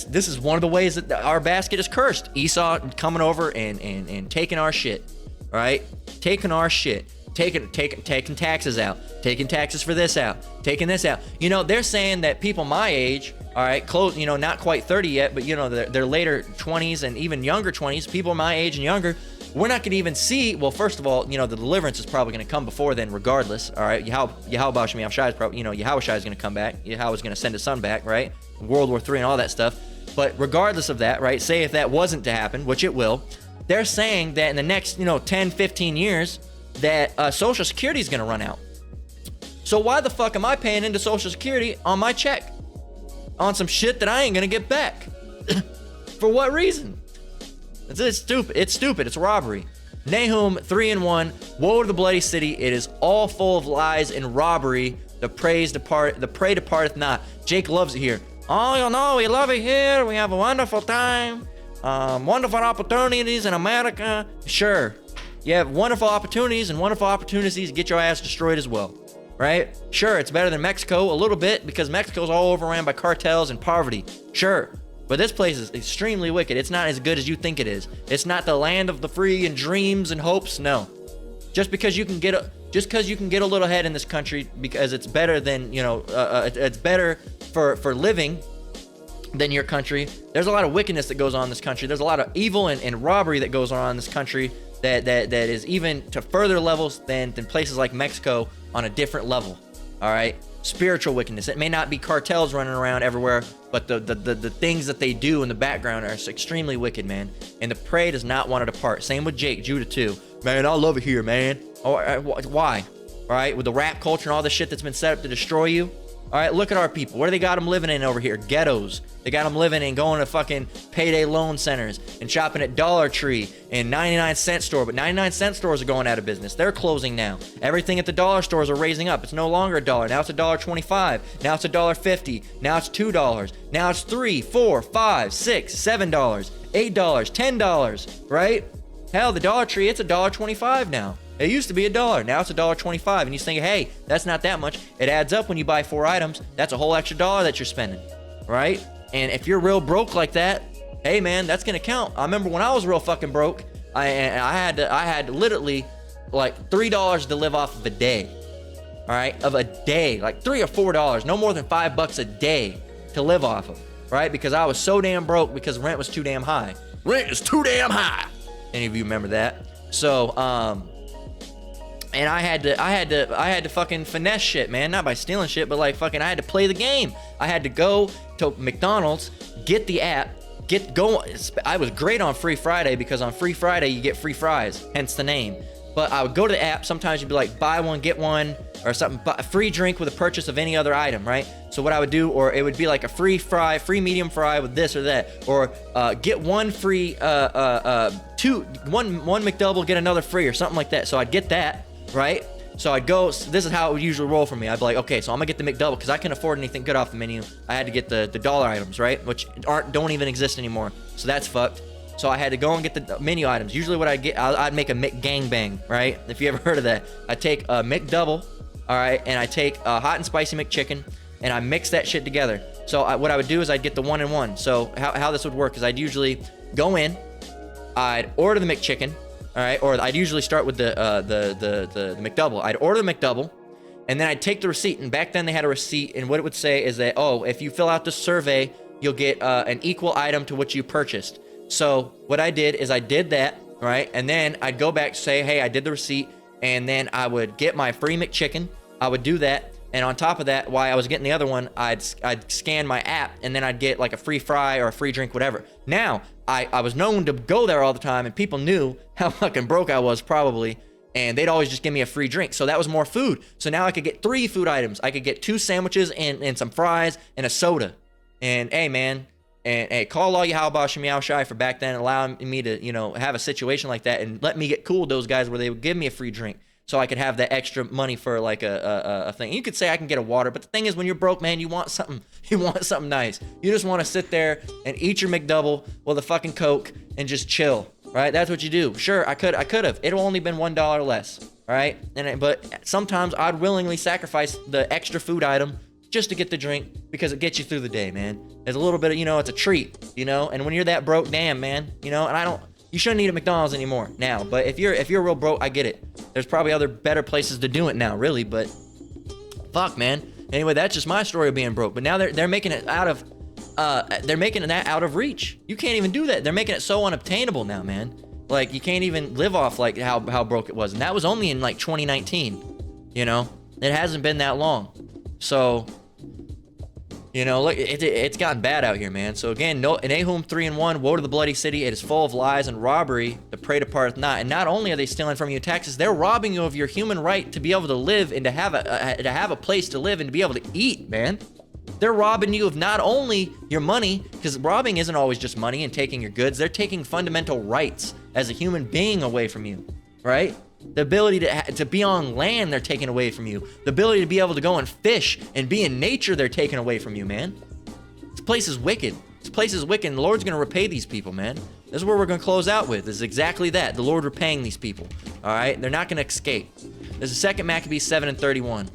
this is one of the ways that our basket is cursed. Esau coming over and taking our shit. Right? Taking our shit. Taking taxes out. Taking taxes for this out. Taking this out. They're saying that people my age All right, close, you know, not quite 30 yet, but you know, they're later 20s and even younger 20s, people my age and younger. We're not going to even see, well, first of all, you know, the deliverance is probably going to come before then regardless, all right? Yahweh Shem Shai is probably, you know, Yahweh Shai is going to come back. Yahweh is going to send his son back, right? World War III and all that stuff. But regardless of that, right, say if that wasn't to happen, which it will, they're saying that in the next, you know, 10, 15 years that Social Security is going to run out. So why the fuck am I paying into Social Security on my check? On some shit that I ain't going to get back. For what reason? It's stupid. It's stupid. It's robbery. Nahum 3:1. Woe to the bloody city. It is all full of lies and robbery. The prey departeth not. Jake loves it here. Oh, you know, we love it here. We have a wonderful time. Wonderful opportunities in America. Sure. You have wonderful opportunities, and wonderful opportunities get your ass destroyed as well. Right? Sure, it's better than Mexico a little bit because Mexico's all overran by cartels and poverty. Sure. But this place is extremely wicked. It's not as good as you think it is. It's not the land of the free and dreams and hopes. No. Just because you can get a little ahead in this country because it's better than, you know, it's better for living than your country. There's a lot of wickedness that goes on in this country. There's a lot of evil and robbery that goes on in this country that is even to further levels than places like Mexico on a different level. All right? Spiritual wickedness. It may not be cartels running around everywhere, but the things that they do in the background are extremely wicked, man. And the prey does not want to depart. Same with Jake, Judah too. Man, I love it here, man. Oh, why? All right, with the rap culture and all the shit that's been set up to destroy you. All right, look at our people. What do they got them living in over here? Ghettos. They got them living in going to fucking payday loan centers and shopping at Dollar Tree and 99-cent store. But 99-cent stores are going out of business. They're closing now. Everything at the dollar stores are raising up. It's no longer $1. Now it's $1.25. Now it's $1.50. Now it's $2. Now it's $3, $4, $5, $6, $7, $8, $10. Right? Hell, the Dollar Tree, it's $1.25 now. It used to be $1. Now it's $1.25. And you think, hey, that's not that much. It adds up when you buy 4 items. That's a whole extra $1 that you're spending, right? And if you're real broke like that, hey man, that's gonna count. I remember when I was real fucking broke, I had literally like $3 to live off of a day. All right, of a day, like $3 or $4, no more than $5 a day to live off of, right? Because I was so damn broke because rent was too damn high. Rent is too damn high. Any of you remember that? So, and I had to fucking finesse shit, man. Not by stealing shit, but like fucking I had to play the game. I had to go to McDonald's, get the app, I was great on Free Friday because on Free Friday you get free fries, hence the name. But I would go to the app, sometimes you'd be like buy one, get one, or something, a free drink with a purchase of any other item, right? So what I would do, or it would be like a free medium fry with this or that, or get one free, one McDouble, get another free, or something like that. So I'd get that, right? So I'd go, this is how it would usually roll for me. I'd be like, okay, so I'm gonna get the McDouble because I can't afford anything good off the menu. I had to get the dollar items, right? Which don't even exist anymore. So that's fucked. So I had to go and get the menu items. Usually what I'd get, I'd make a McGangbang, right? If you ever heard of that. I'd take a McDouble, all right, and I take a hot and spicy McChicken, and I mix that shit together. So what I would do is I'd get the 1-in-1. So how this would work is I'd usually go in, I'd order the McChicken, all right, or I'd usually start with the McDouble. I'd order the McDouble, and then I'd take the receipt. And back then they had a receipt, and what it would say is that, oh, if you fill out the survey, you'll get an equal item to what you purchased. So what I did is I did that, right, and then I'd go back, say, hey, I did the receipt, and then I would get my free McChicken. I would do that, and on top of that, while I was getting the other one, I'd scan my app, and then I'd get like a free fry or a free drink, whatever. Now, I was known to go there all the time, and people knew how fucking broke I was probably, and they'd always just give me a free drink. So that was more food. So now I could get 3 food items. I could get 2 sandwiches and some fries and a soda. And hey, man, and hey, call all Yahweh Shem Shai for back then allowing me to, you know, have a situation like that and let me get cool with those guys where they would give me a free drink. So I could have that extra money for like a thing. You could say I can get a water, but the thing is, when you're broke, man, you want something nice. You just want to sit there and eat your McDouble with a fucking Coke and just chill, right? That's what you do. Sure, I could have. It'll only been $1 less, right? But sometimes I'd willingly sacrifice the extra food item just to get the drink because it gets you through the day, man. There's a little bit of, you know, it's a treat, you know. And when you're that broke, damn, man, you know. And you shouldn't eat at McDonald's anymore now. But if you're real broke, I get it. There's probably other better places to do it now, really. But fuck, man. Anyway, that's just my story of being broke. But now they're making it out of they're making that out of reach. You can't even do that. They're making it so unobtainable now, man. Like, you can't even live off like how broke it was. And that was only in like 2019, you know? It hasn't been that long. So, you know, look, it's gotten bad out here, man. So again, Nahum 3:1, woe to the bloody city. It is full of lies and robbery. The prey departeth not. And not only are they stealing from you taxes, they're robbing you of your human right to be able to live and to have a place to live and to be able to eat, man. They're robbing you of not only your money, because robbing isn't always just money and taking your goods. They're taking fundamental rights as a human being away from you, right? The ability to be on land, they're taking away from you. The ability to be able to go and fish and be in nature, they're taking away from you, man. This place is wicked. This place is wicked, and the Lord's going to repay these people, man. This is where we're going to close out with. This is exactly that. The Lord repaying these people, all right? They're not going to escape. There's a 2 Maccabees 7:31.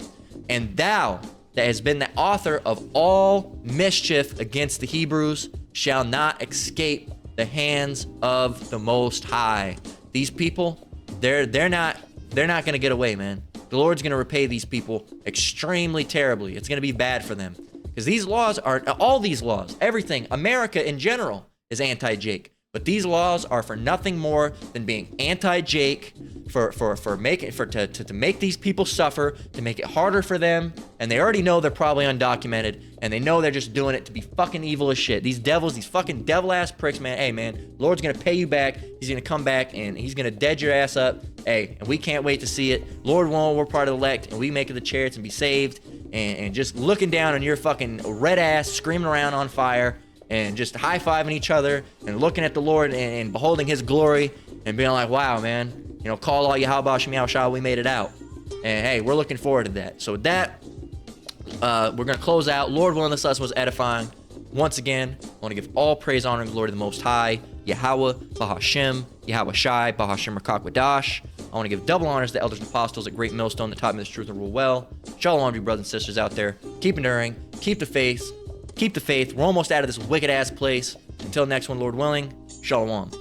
And thou, that has been the author of all mischief against the Hebrews, shall not escape the hands of the Most High. These people, they're not going to get away, man. The Lord's going to repay these people extremely terribly. It's going to be bad for them. Because these laws are, all these laws, everything, America in general is anti-Jake. But these laws are for nothing more than being anti-Jake, to make these people suffer, to make it harder for them. And they already know they're probably undocumented, and they know they're just doing it to be fucking evil as shit. These devils, these fucking devil-ass pricks, man. Hey, man, Lord's gonna pay you back. He's gonna come back, and he's gonna dead your ass up. Hey, and we can't wait to see it. Lord willing, we're part of the elect, and we make it the chariots and be saved. And just looking down on your fucking red ass, screaming around on fire, and just high-fiving each other, and looking at the Lord and beholding his glory, and being like, wow, man, you know, call all Yahweh Shem Yahushua, we made it out. And hey, we're looking forward to that. So with that, we're going to close out. Lord willing, this lesson was edifying. Once again, I want to give all praise, honor, and glory to the Most High, Yahweh, Bahashem, Yahweh Shai, Bahashem Rakakwadash. I want to give double honors to the elders and apostles at Great Millstone that taught me this truth and rule well. Shalom to you brothers and sisters out there. Keep enduring. Keep the faith. Keep the faith. We're almost out of this wicked-ass place. Until next one, Lord willing, Shalom.